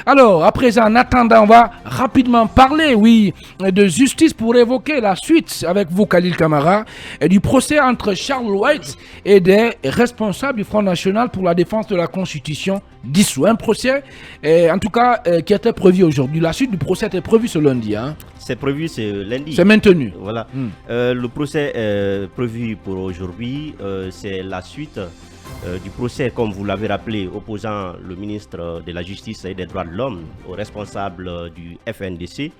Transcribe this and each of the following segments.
Alors, à présent, en attendant, on va rapidement parler, oui, de justice pour évoquer la suite avec vous, Khalil Camara, et du procès entre Charles White et des responsables du Front National pour la défense de la Constitution dissous. Un procès, en tout cas, qui était prévu aujourd'hui. La suite du procès était prévue ce lundi. Hein. C'est prévu ce lundi. C'est maintenu. Voilà. Le procès est prévu pour aujourd'hui. C'est la suite du procès, comme vous l'avez rappelé, opposant le ministre de la Justice et des Droits de l'Homme aux responsables du FNDC.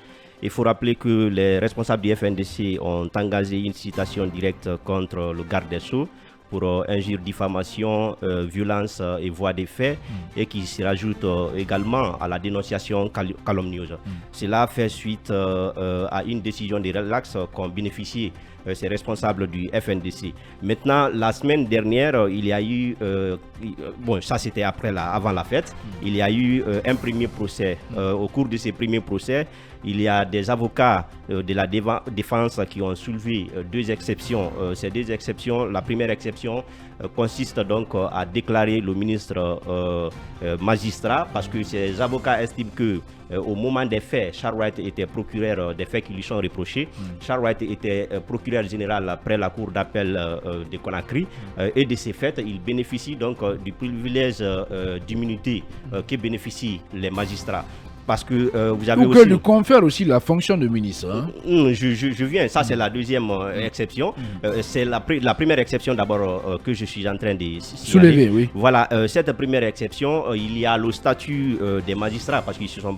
Il faut rappeler que les responsables du FNDC ont engagé une citation directe contre le garde des Sceaux pour injure, diffamation, violence et voie des faits, et qui se rajoute également à la dénonciation calomnieuse. Cela fait suite à une décision de relax qu'ont bénéficié ces responsables du FNDC. Maintenant, la semaine dernière, il y a eu, bon, ça c'était avant la fête, il y a eu un premier procès. Au cours de ces premiers procès, il y a des avocats de la défense qui ont soulevé deux exceptions. Ces deux exceptions, la première exception consiste donc à déclarer le ministre magistrat, parce que ces avocats estiment que au moment des faits, Charles White était procureur des faits qui lui sont reprochés. Charles White était procureur général après la cour d'appel de Conakry, et de ces faits, il bénéficie donc du privilège d'immunité que bénéficient les magistrats. Parce que vous avez aussi... que lui confère aussi la fonction de ministre. Hein? Je viens, ça c'est la deuxième exception. C'est la première exception d'abord que je suis en train de soulever. Oui. Voilà, cette première exception, il y a le statut des magistrats, parce qu'ils se sont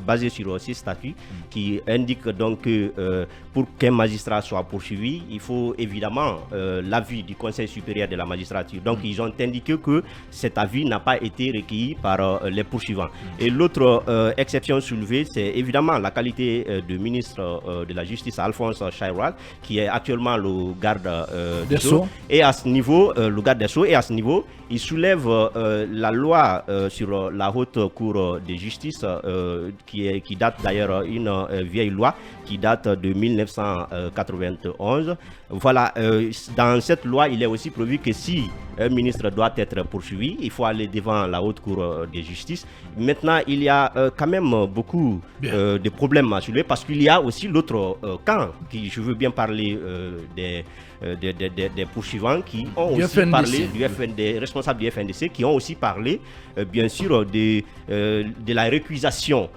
basés sur ces statuts qui indiquent donc que pour qu'un magistrat soit poursuivi, il faut évidemment l'avis du Conseil supérieur de la magistrature. Donc ils ont indiqué que cet avis n'a pas été recueilli par les poursuivants. Et l'autre exception soulevée, c'est évidemment la qualité de ministre de la Justice, Alphonse Chairal, qui est actuellement le garde des Sceaux. Et à ce niveau, le garde des Sceaux, et à ce niveau, il soulève la loi sur la haute cour de justice, qui date d'ailleurs une vieille loi qui date de 1991. Voilà, dans cette loi, il est aussi prévu que si un ministre doit être poursuivi, il faut aller devant la haute cour de justice. Maintenant, il y a quand même beaucoup de problèmes à soulever, parce qu'il y a aussi l'autre camp, qui je veux bien parler des poursuivants qui ont aussi parlé des responsables du FNDC, qui ont aussi parlé bien sûr de la récusation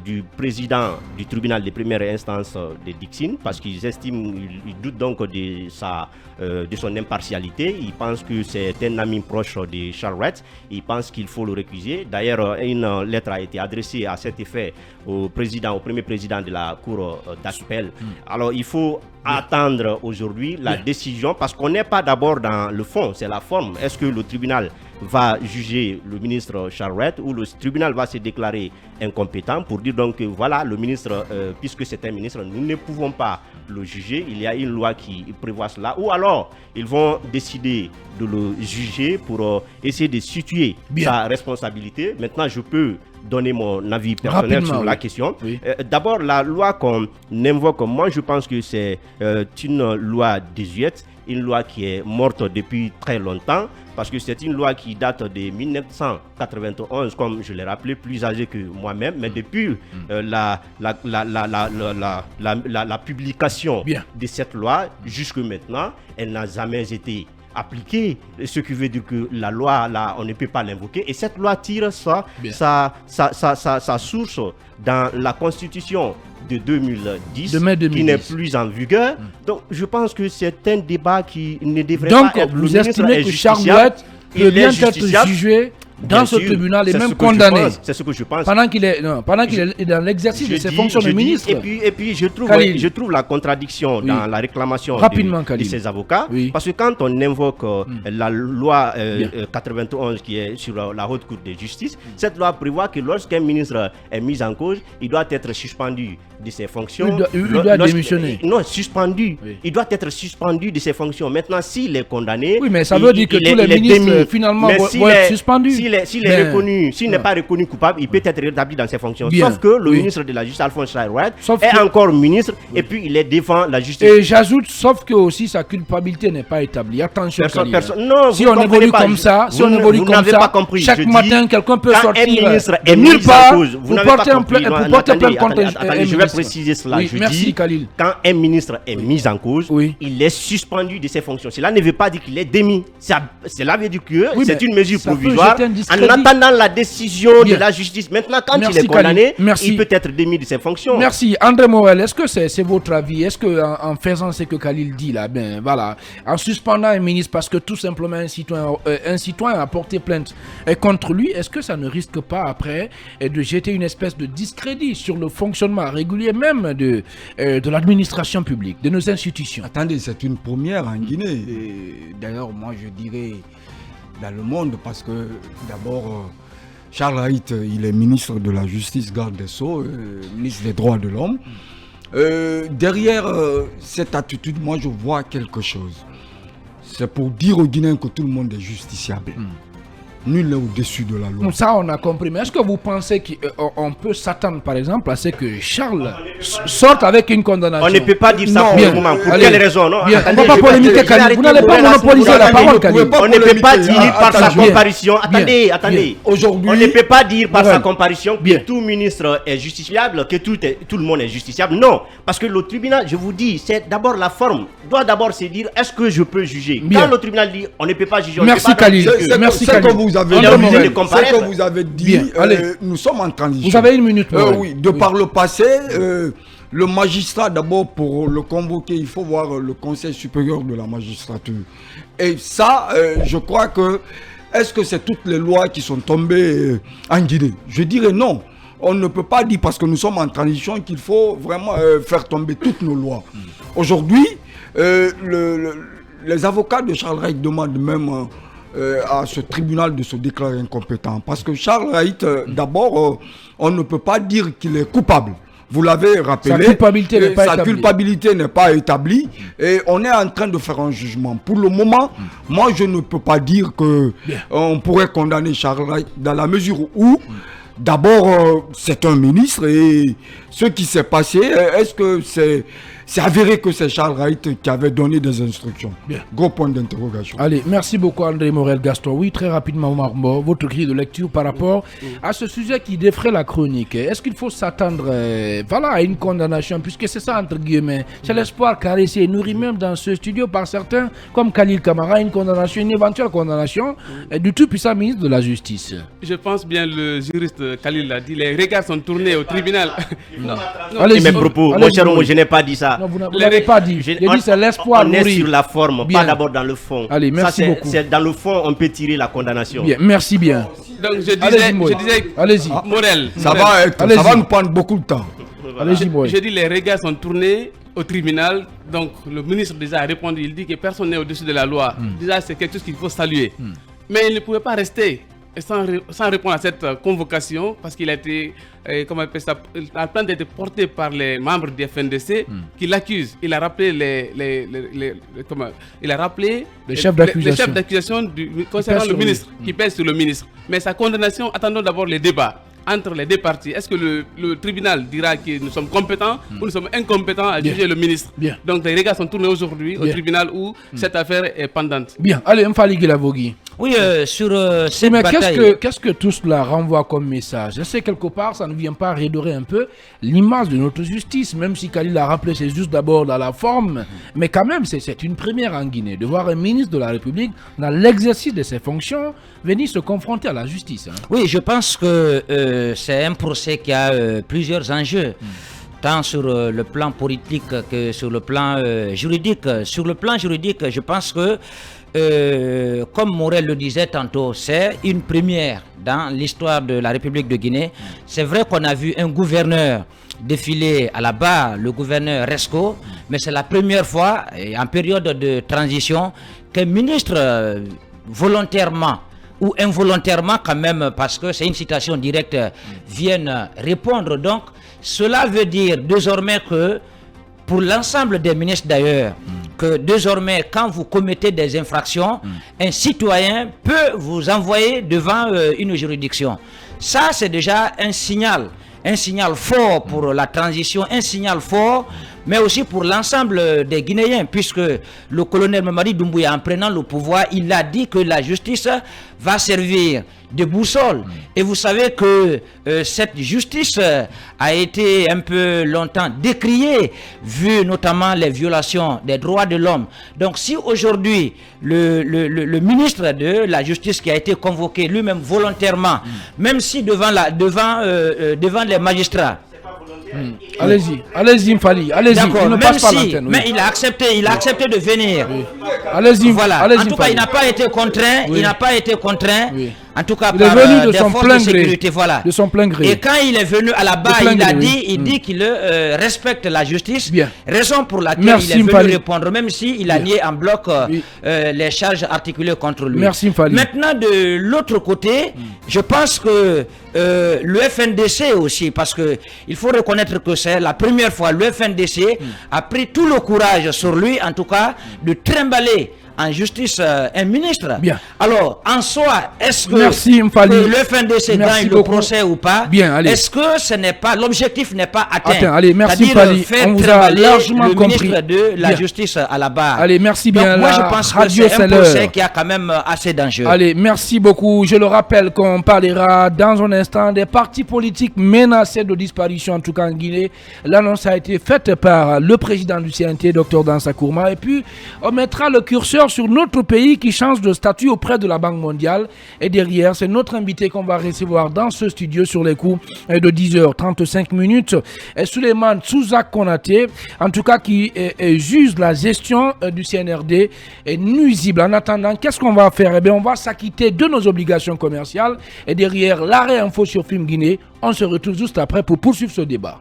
du président du tribunal de première instance de Dixine, parce qu'ils estiment, ils doutent donc de son impartialité. Ils pensent que c'est un ami proche de Charles White. Ils pensent qu'il faut le récuser. D'ailleurs, une lettre a été adressée à cet effet au premier président de la cour d'appel. Alors il faut attendre aujourd'hui la décision, parce qu'on n'est pas d'abord dans le fond, c'est la forme. Est-ce que le tribunal va juger le ministre Charles White, ou le tribunal va se déclarer incompétent pour dire donc que voilà, le ministre, puisque c'est un ministre, nous ne pouvons pas le juger, il y a une loi qui prévoit cela, ou alors ils vont décider de le juger pour essayer de situer sa responsabilité. Maintenant, je peux donner mon avis personnel sur la question. D'abord, la loi qu'on invoque, moi je pense que c'est une loi désuète, une loi qui est morte depuis très longtemps, parce que c'est une loi qui date de 1991, comme je l'ai rappelé, plus âgé que moi-même, mais depuis la publication de cette loi jusque maintenant, elle n'a jamais été appliquée, ce qui veut dire que la loi, là, on ne peut pas l'invoquer. Et cette loi tire sa source dans la Constitution de 2010, qui n'est plus en vigueur. Donc, je pense que c'est un débat qui ne devrait pas être... Donc, vous estimez que Charles White peut bien être jugé dans ce tribunal et même condamné. C'est ce que je pense. Pendant qu'il est dans l'exercice de ses fonctions de ministre. Et puis je trouve la contradiction dans la réclamation de ces avocats. Parce que quand on invoque la loi 91 qui est sur la haute cour de justice, cette loi prévoit que lorsqu'un ministre est mis en cause, il doit être suspendu de ses fonctions. Il doit démissionner. Non, suspendu. Il doit être suspendu de ses fonctions. Maintenant, s'il est condamné... Oui, mais ça veut dire que tous les ministres finalement vont être suspendus. s'il est reconnu, s'il n'est pas reconnu coupable, il peut être rétabli dans ses fonctions. Bien. Sauf que le ministre de la Justice, Alphonse Charles Sauf est que- encore ministre et puis il est défend la justice. Et j'ajoute, sauf que aussi sa culpabilité n'est pas établie. Attention, Khalil. Non, si vous on comprenez évolue pas. comme ça, si on Vous évolue comme n'avez ça, pas compris. chaque Je dis, matin, quelqu'un peut quand sortir un ministre est de mis nulle en part cause, vous pour n'avez porter pas un compris. plainte Non, contre attendez, un je vais ministre. préciser cela. Oui, Je merci, dis, Khalil. quand un ministre est mis en cause, Oui. il est suspendu de ses fonctions. Cela ne veut pas dire qu'il est démis. Cela veut dire que Oui, c'est mais une mesure ça peut provisoire jeter un en discrédit. attendant la décision Bien. de la justice. Maintenant, quand Merci, il est condamné, Khalil. Merci. il peut être démis de ses fonctions. Merci. André Morel, est-ce que c'est votre avis? Est-ce que en faisant ce que Khalil dit là, ben voilà, en suspendant un ministre parce que tout simplement un citoyen a porté plainte contre lui, est-ce que ça ne risque pas après de jeter une espèce de discrédit sur le fonctionnement régulier même de l'administration publique, de nos institutions? Attendez, c'est une première en Guinée. Et d'ailleurs, moi je dirais dans le monde, parce que d'abord, Charles Haït, il est ministre de la Justice, garde des Sceaux, ministre des Droits de l'Homme. Derrière cette attitude, moi je vois quelque chose. C'est pour dire aux Guinéens que tout le monde est justiciable. Nul n'est au-dessus de la loi. Donc ça, on a compris. Mais est-ce que vous pensez qu'on peut s'attendre, par exemple, à ce que Charles sorte avec une condamnation? On ne peut pas dire ça Non, pour bien. le moment. Pour Allez. quelle raison? Non, Bien. attendez, On va pas je vais- polémiquer, je vais Khalil. arrêter Vous n'allez pour pas la- monopoliser pour la la- parole, vous Khalil. pouvez pas On On ne peut pas polémiquer. dire par sa Attendez. comparution. Attendez, attendez. Aujourd'hui- On ne peut pas dire par sa Morel. comparution que Bien. tout ministre est justiciable, que tout le monde est justiciable. Non, parce que le tribunal, je vous dis, c'est d'abord la forme. Doit d'abord se dire, est-ce que je peux juger? Bien. Quand le tribunal dit, on ne peut pas juger. Merci, on ne peut pas Khalil. dire C'est que- que- Merci, c'est que Khalil. vous avez Il est obligé de dit, c'est comparaître. que vous avez dit, Bien, allez. nous sommes en transition. Vous avez une minute, Morel. Oui, de par le passé, le magistrat, d'abord, pour le convoquer, il faut voir le Conseil supérieur de la magistrature. Et ça, je crois que, est-ce que c'est toutes les lois qui sont tombées en Guinée? Je dirais non. On ne peut pas dire, parce que nous sommes en transition, qu'il faut vraiment faire tomber toutes nos lois. Aujourd'hui, les avocats de Charles Haït demandent même à ce tribunal de se déclarer incompétent. Parce que Charles Haït, d'abord, on ne peut pas dire qu'il est coupable. Vous l'avez rappelé, Sa culpabilité n'est pas sa établie. culpabilité n'est pas établie et on est en train de faire un jugement. Pour le moment, moi je ne peux pas dire que on pourrait condamner Charles Haït dans la mesure où d'abord c'est un ministre et ce qui s'est passé, est-ce que c'est avéré que c'est Charles Haït qui avait donné des instructions? Bien. Gros point d'interrogation. Allez, merci beaucoup André Morel Gaston. Oui, très rapidement, Omar Mbo, votre grille de lecture par rapport à ce sujet qui défraie la chronique. Est-ce qu'il faut s'attendre voilà, à une condamnation, puisque c'est ça, entre guillemets, c'est l'espoir caressé et nourri même dans ce studio par certains, comme Khalil Kamara, une condamnation, une éventuelle condamnation du tout-puissant ministre de la Justice. Je pense bien, le juriste Khalil l'a dit, les regards sont tournés au tribunal. Allez-y. Mes propos, mon Allez-y, cher Omo, oui. je n'ai pas dit ça. Non, vous n'avez pas dit. J'ai dit c'est l'espoir On est nourri. sur la forme, Bien. pas d'abord dans le fond. Allez, merci Ça, beaucoup. c'est dans le fond, on peut tirer la condamnation. Bien, merci bien. Donc je Allez-y, Moïse. disais Allez-y. Morel. Ça Morel. va Allez-y. nous prendre beaucoup de temps. Allez-y, Moïse. Je dis les regards sont tournés au tribunal. Donc le ministre déjà a répondu, il dit que personne n'est au-dessus de la loi. Déjà c'est quelque chose qu'il faut saluer. Mais il ne pouvait pas rester sans répondre à cette convocation parce qu'il a été, comment on appelle ça, la plainte a été portée par les membres du FNDC qui l'accusent. Il a rappelé Les chefs d'accusation. les chefs d'accusation concernant pèsent le sur ministre, qui pèsent sur le ministre. Mais sa condamnation, attendons d'abord les débats entre les deux parties. Est-ce que le tribunal dira que nous sommes compétents ou nous sommes incompétents à Bien. juger le ministre? Bien. Donc les regards sont tournés aujourd'hui au Bien. tribunal où cette affaire est pendante. Bien, allez, Mfali Guilavogui. Oui, sur cette Mais bataille. qu'est-ce que tout cela renvoie comme message? Je sais quelque part, ça ne vient pas redorer un peu l'image de notre justice, même si Khalil a rappelé, c'est juste d'abord dans la forme, mais quand même, c'est une première en Guinée de voir un ministre de la République, dans l'exercice de ses fonctions, venir se confronter à la justice. Hein. Oui, je pense que c'est un procès qui a plusieurs enjeux, tant sur le plan politique que sur le plan juridique. Sur le plan juridique, je pense que, comme Morel le disait tantôt, c'est une première dans l'histoire de la République de Guinée. C'est vrai qu'on a vu un gouverneur défiler à la barre, le gouverneur Resco, mais c'est la première fois, en période de transition, qu'un ministre volontairement ou involontairement quand même, parce que c'est une citation directe, viennent répondre. Donc, cela veut dire désormais que pour l'ensemble des ministres d'ailleurs, que désormais, quand vous commettez des infractions, un citoyen peut vous envoyer devant une juridiction. Ça, c'est déjà un signal fort pour la transition, un signal fort, mais aussi pour l'ensemble des Guinéens, puisque le colonel Mamadi Doumbouya, en prenant le pouvoir, il a dit que la justice va servir de boussole. Et vous savez que cette justice a été un peu longtemps décriée, vu notamment les violations des droits de l'homme. Donc si aujourd'hui, le ministre de la Justice qui a été convoqué lui-même volontairement, même si devant les magistrats, Allez-y, Mfali, allez-y, il ne passe pas l'antenne. Mais il a accepté de venir. Oui. Allez-y, voilà. allez-y, en tout cas, Mfali. il n'a pas été contraint, Oui. il n'a pas été contraint. Oui. En tout cas, Il est par venu de des son forces plein de gré. sécurité, voilà. De son plein gré. Et quand il est venu à la barre, plein il a gré, dit, oui. il dit qu'il respecte la justice. Bien. Raison pour laquelle Merci, il est venu Mfali. répondre, même s'il a nié en bloc Oui. les charges articulées contre lui. Merci, Mfali. Maintenant, de l'autre côté, je pense que le FNDC aussi, parce que il faut reconnaître que c'est la première fois le FNDC a pris tout le courage sur lui, en tout cas, de trimballer en justice un ministre. Bien. Alors, en soi, est-ce que, Merci, Mfali. que le FNDC Merci gagne le beaucoup. procès ou pas? Bien, allez. Est-ce que ce n'est pas, l'objectif n'est pas atteint? Attends, allez, merci, C'est-à-dire Mfali. faire On vous a trimballer largement le compris. ministre de la Bien. Justice à la barre. Allez, merci Donc, bien. moi, je la pense que radio, c'est un c'est l'heure. procès qui a quand même assez d'enjeux. Allez, merci beaucoup. Je le rappelle qu'on parlera dans un instant des partis politiques menacés de disparition, en tout cas en Guinée. L'annonce a été faite par le président du CNT, Dr Dansa Kourma. Et puis, on mettra le curseur sur notre pays qui change de statut auprès de la Banque mondiale. Et derrière, c'est notre invité qu'on va recevoir dans ce studio sur les coups de 10h35. Et Souleymane Souzak Konaté, en tout cas qui juge la gestion du CNRD est nuisible. En attendant, qu'est-ce qu'on va faire? Eh bien, on va s'acquitter de nos obligations commerciales. Et derrière l'arrêt info sur Film Guinée, on se retrouve juste après pour poursuivre ce débat.